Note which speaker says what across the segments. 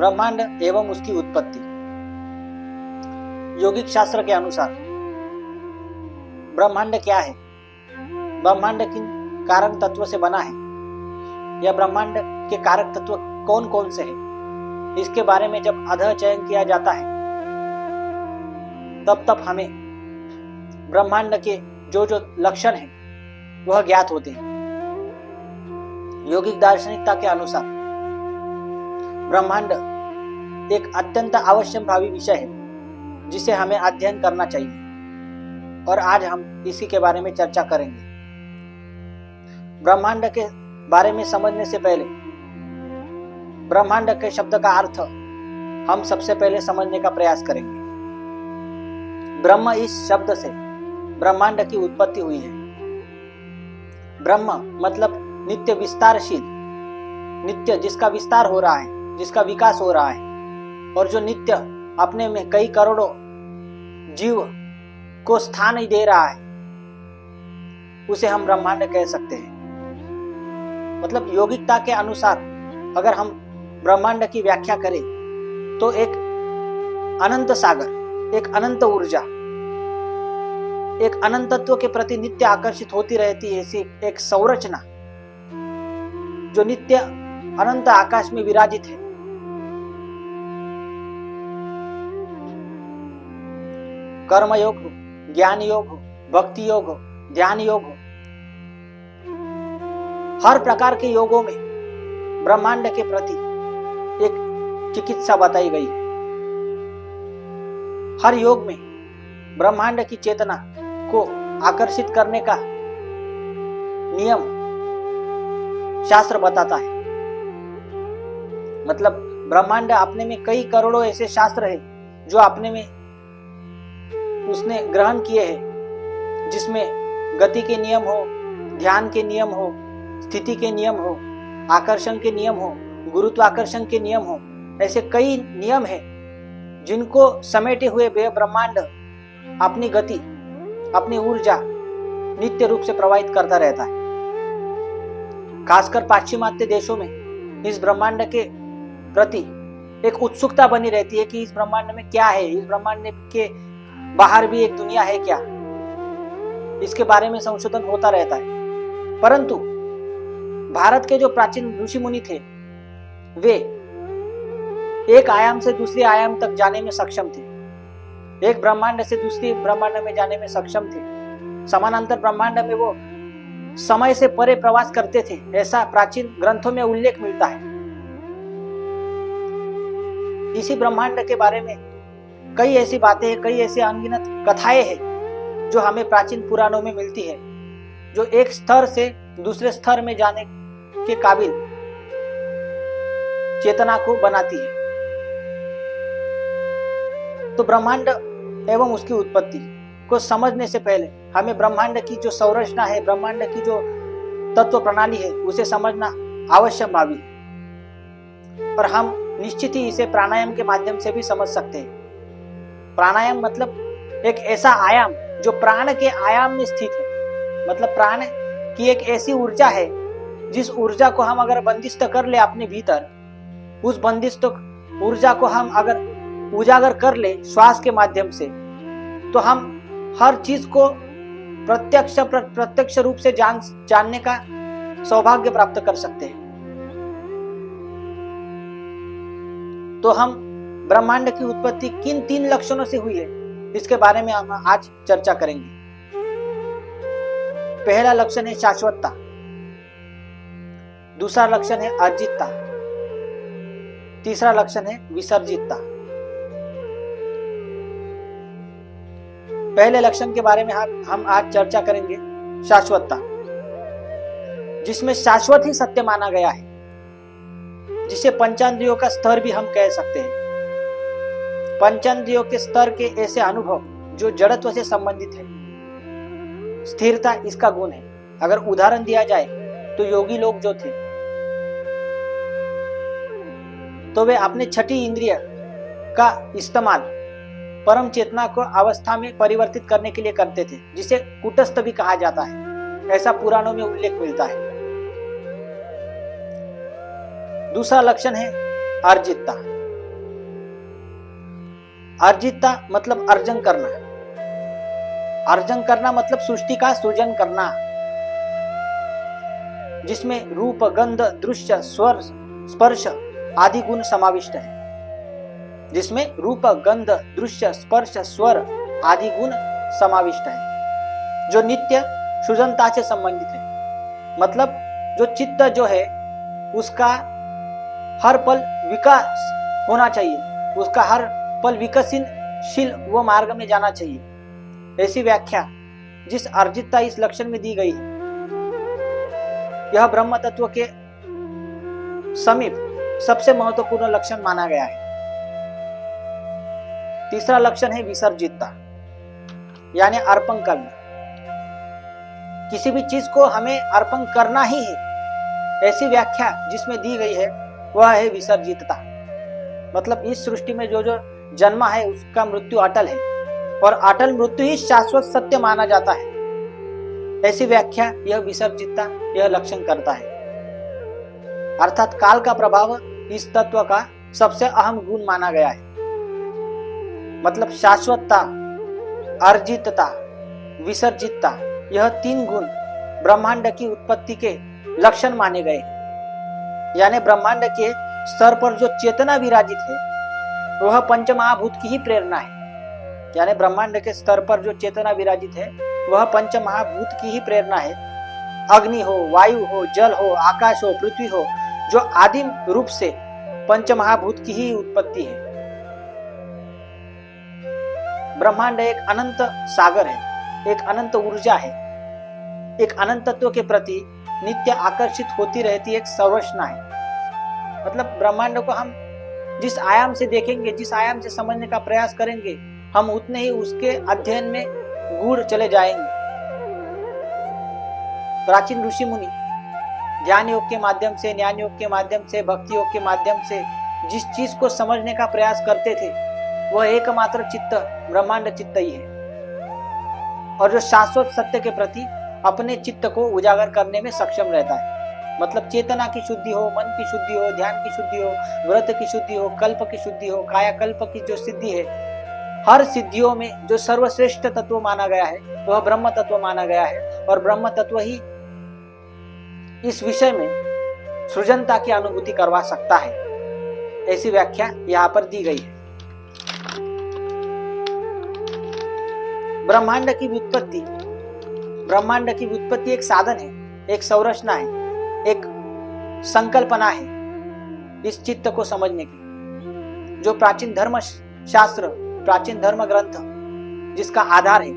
Speaker 1: ब्रह्मांड एवं उसकी उत्पत्ति। योगिक शास्त्र के अनुसार ब्रह्मांड क्या है, ब्रह्मांड किन कारक तत्व से बना है, यह ब्रह्मांड के कारक तत्व कौन कौन से हैं, इसके बारे में जब अध्ययन चयन किया जाता है तब हमें ब्रह्मांड के जो जो लक्षण हैं वह ज्ञात होते हैं। योगिक दार्शनिकता के अनुसार ब्रह्मांड एक अत्यंत आवश्यकभावी विषय है जिसे हमें अध्ययन करना चाहिए और आज हम इसी के बारे में चर्चा करेंगे। ब्रह्मांड के बारे में समझने से पहले ब्रह्मांड के शब्द का अर्थ हम सबसे पहले समझने का प्रयास करेंगे। ब्रह्म इस शब्द से ब्रह्मांड की उत्पत्ति हुई है। ब्रह्म मतलब नित्य विस्तारशील, नित्य जिसका विस्तार हो रहा है, जिसका विकास हो रहा है और जो नित्य अपने में कई करोड़ों जीव को स्थान ही दे रहा है, उसे हम ब्रह्मांड कह सकते हैं। मतलब योगिकता के अनुसार अगर हम ब्रह्मांड की व्याख्या करें तो एक अनंत सागर, एक अनंत ऊर्जा, एक अनंतत्व के प्रति नित्य आकर्षित होती रहती है ऐसी एक संरचना जो नित्य अनंत आकाश में विराजित है। कर्म योग हो, ज्ञान योग हो, भक्ति योग हो, ध्यान योग हो, हर प्रकार के योगों में ब्रह्मांड के प्रति एक चिकित्सा बताई गई है। हर योग में ब्रह्मांड की चेतना को आकर्षित करने का नियम शास्त्र बताता है। मतलब ब्रह्मांड अपने में कई करोड़ों ऐसे शास्त्र है जो अपने में उसने ग्रहण किए हैं, जिसमें गति के नियम हो, ध्यान के नियम हो, स्थिति के नियम हो, आकर्षण के नियम हो, गुरुत्वाकर्षण के नियम हो, ऐसे कई नियम हैं जिनको समेटे हुए ब्रह्मांड अपनी गति, अपनी ऊर्जा नित्य रूप से प्रवाहित करता रहता है। खासकर पाश्चिमात्य देशों में इस ब्रह्मांड के प्रति एक उत्सुकता बनी रहती है कि इस ब्रह्मांड में क्या है, इस ब्रह्मांड के बाहर भी एक दुनिया है क्या, इसके बारे में संशोधन होता रहता है। परंतु भारत के जो प्राचीन ऋषि मुनि थे वे एक आयाम से दूसरे आयाम तक जाने में सक्षम थे, एक ब्रह्मांड से दूसरे ब्रह्मांड में जाने में सक्षम थे। समानांतर ब्रह्मांड में वो समय से परे प्रवास करते थे, ऐसा प्राचीन ग्रंथों में उल्लेख मिलता है। इसी ब्रह्मांड के बारे में कई ऐसी बातें हैं, कई ऐसी अनगिनत कथाएं हैं जो हमें प्राचीन पुराणों में मिलती है, जो एक स्तर से दूसरे स्तर में जाने के काबिल चेतना को बनाती है। तो ब्रह्मांड एवं उसकी उत्पत्ति को समझने से पहले हमें ब्रह्मांड की जो संरचना है, ब्रह्मांड की जो तत्व प्रणाली है, उसे समझना आवश्यक भावी है। और हम निश्चित ही इसे प्राणायाम के माध्यम से भी समझ सकते हैं। प्राणायाम मतलब एक ऐसा आयाम जो प्राण के आयाम में स्थित है। मतलब प्राण की एक ऐसी ऊर्जा है जिस ऊर्जा को हम अगर बंदिस्त कर ले अपने भीतर, उस बंदिस्त ऊर्जा को हम अगर उजागर कर ले श्वास के माध्यम से, तो हम हर चीज को प्रत्यक्ष रूप से जानने का सौभाग्य प्राप्त कर सकते हैं। तो हम ब्रह्मांड की उत्पत्ति किन 3 लक्षणों से हुई है, इसके बारे में हम आज चर्चा करेंगे। पहला लक्षण है शाश्वतता, दूसरा लक्षण है अर्जितता, तीसरा लक्षण है विसर्जितता। पहले लक्षण के बारे में हम आज चर्चा करेंगे शाश्वतता, जिसमें शाश्वत ही सत्य माना गया है, जिसे पंचेंद्रियों का स्तर भी हम कह सकते हैं। पंचेंद्रियों के स्तर के ऐसे अनुभव जो जड़त्व से संबंधित है, स्थिरता इसका गुण है। अगर उदाहरण दिया जाए तो योगी लोग जो थे तो वे अपने छठी इंद्रिय का इस्तेमाल परम चेतना को अवस्था में परिवर्तित करने के लिए करते थे, जिसे कुटस्थ भी कहा जाता है, ऐसा पुराणों में उल्लेख मिलता है। दूसरा लक्षण है अर्जितता। अर्जिता मतलब अर्जन करना, अर्जन करना मतलब सृष्टि का सृजन करना, जिसमें रूप, गंध, दृश्य, स्वर, स्पर्श आदि गुण समाविष्ट है, जिसमें रूप, गंध, दृश्य, स्पर्श, स्वर आदि गुण समाविष्ट है, जो नित्य सृजनता से संबंधित है। मतलब जो चित्त जो है उसका हर पल विकास होना चाहिए, उसका हर पल विकसनशील वो मार्ग में जाना चाहिए। ऐसी व्याख्या जिस अर्जितता इस लक्षण में दी गई है, यह ब्रह्म तत्व के समीप सबसे महत्वपूर्ण लक्षण माना गया है। तीसरा लक्षण है विसर्जितता, यानी अर्पण करना। किसी भी चीज को हमें अर्पण करना ही है, ऐसी व्याख्या जिसमें दी गई है वह है विसर्जितता। मतलब इस सृष्टि में जो जो जन्मा है उसका मृत्यु अटल है, और अटल मृत्यु ही शाश्वत सत्य माना जाता है। ऐसी व्याख्या यह विसर्जितता यह लक्षण करता है। अर्थात काल का प्रभाव इस तत्व का सबसे अहम गुण माना गया है। मतलब शाश्वतता, अर्जितता, विसर्जितता, यह तीन गुण ब्रह्मांड की उत्पत्ति के लक्षण माने गए। यानी ब्रह्मांड के स्तर पर जो चेतना विराजित है वह पंचमहाभूत की ही प्रेरणा है। यानी ब्रह्मांड के स्तर पर जो चेतना विराजित है वह पंचमहाभूत की ही प्रेरणा है। अग्नि हो, वायु हो, जल हो, आकाश हो, पृथ्वी हो, जो आदिम रूप से पंचमहाभूत की ही उत्पत्ति है। ब्रह्मांड एक अनंत सागर है, एक अनंत ऊर्जा है, एक अनंत तत्व के प्रति नित्य आकर्षित होती रहती एक संरचना है। मतलब ब्रह्मांड को हम जिस आयाम से देखेंगे, जिस आयाम से समझने का प्रयास करेंगे, हम उतने ही उसके अध्ययन में गूढ़ चले जाएंगे। प्राचीन ऋषि मुनि ध्यान योग के माध्यम से, ज्ञान योग के माध्यम से, भक्ति योग के माध्यम से जिस चीज को समझने का प्रयास करते थे वह एकमात्र चित्त ब्रह्मांड चित्त ही है, और जो शाश्वत सत्य के प्रति अपने चित्त को उजागर करने में सक्षम रहता है। मतलब चेतना की शुद्धि हो, मन की शुद्धि हो, ध्यान की शुद्धि हो, व्रत की शुद्धि हो, कल्प की शुद्धि हो, कायाकल्प की जो सिद्धि है, हर सिद्धियों में जो सर्वश्रेष्ठ तत्व माना गया है वह ब्रह्म तत्व माना गया है, और ब्रह्म तत्व ही इस विषय में सृजनता की अनुभूति करवा सकता है। ऐसी व्याख्या यहाँ पर दी गई है। ब्रह्मांड की व्युत्पत्ति, ब्रह्मांड की व्युत्पत्ति एक साधन है, एक संरचना है, एक संकल्पना है इस चित्त को समझने की। जो प्राचीन धर्म शास्त्र, प्राचीन धर्म ग्रंथ जिसका आधार है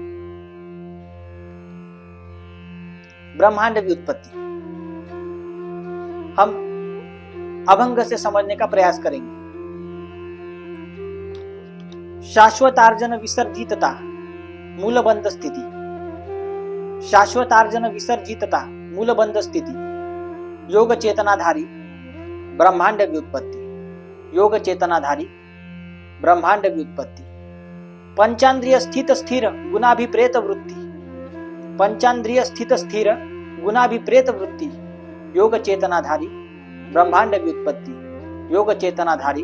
Speaker 1: ब्रह्मांड व्युत्पत्ति, हम अभंग से समझने का प्रयास करेंगे। शाश्वतार्जन विसर्जितता मूलबंध स्थिति, शाश्वतार्जन विसर्जितता मूलबंध स्थिति, योग चेतनाधारी ब्रह्मांड व्युत्पत्ति, योग चेतनाधारी ब्रह्मांड व्युत्पत्ति, पंचांद्रिय स्थित स्थिर गुणाभिप्रेत वृत्ति, पंचांद्रिय स्थित स्थिर गुणाभिप्रेत वृत्ति, योग चेतनाधारी ब्रह्मांड व्युत्पत्ति, योग चेतनाधारी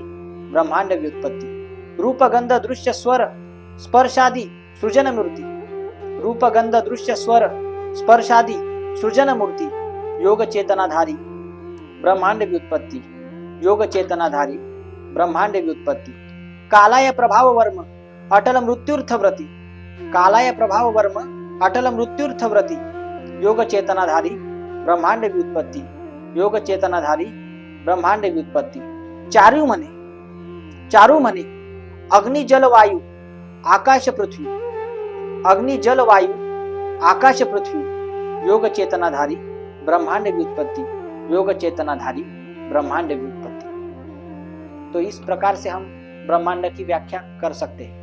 Speaker 1: ब्रह्मांड व्युत्पत्ति, रूप गंध दृश्य स्वर स्पर्शादि सृजन मूर्ति, रूप गंध दृश्य स्वर स्पर्शादि सृजन मूर्ति, योग चेतनाधारी ब्रह्मांड व्युत्पत्ति, योग चेतनाधारी ब्रह्मांड व्युत्पत्ति, कालाय प्रभाव वर्म अटल मृत्युर्थव्रति, कालाय प्रभाव वर्म अटल मृत्युर्थव्रति, योग चेतनाधारी ब्रह्मांड व्युत्पत्ति, योग चेतनाधारी ब्रह्मांड व्युत्पत्ति, चारु मने अग्नि जल वायु आकाश पृथ्वी, अग्नि जल वायु आकाश पृथ्वी, योग चेतनाधारी ब्रह्मांड व्युत्पत्ति, योग चेतनाधारी ब्रह्मांड व्युत्पत्ति। तो इस प्रकार से हम ब्रह्मांड की व्याख्या कर सकते हैं।